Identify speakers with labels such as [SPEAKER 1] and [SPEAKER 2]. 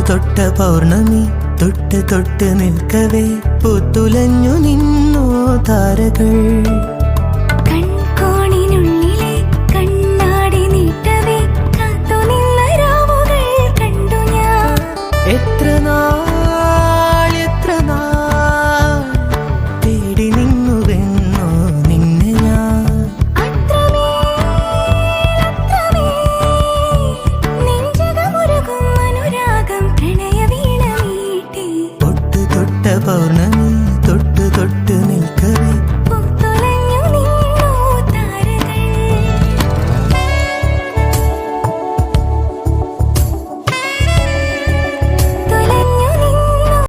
[SPEAKER 1] തൊട്ട പൗർണമി തൊട്ട് തൊട്ട് നിൽക്കവേ പൂത്തുലഞ്ഞു നിന്നോ താരകൾ.
[SPEAKER 2] കൺകോണിനുള്ളിലെ കണ്ണാടി നീട്ടവേ കാത്തുനിന്ന രാവുകൾ കണ്ടു ഞാൻ.
[SPEAKER 1] എത്ര നാൾ തേടി നിന്നുവെന്നോ നിന്നെ ഞാൻ.
[SPEAKER 2] നെഞ്ചകമുരുകും അനുരാഗം പ്രണയ വീണ മീട്ടി.
[SPEAKER 1] തൊട്ട് തൊട്ട പൗർണമി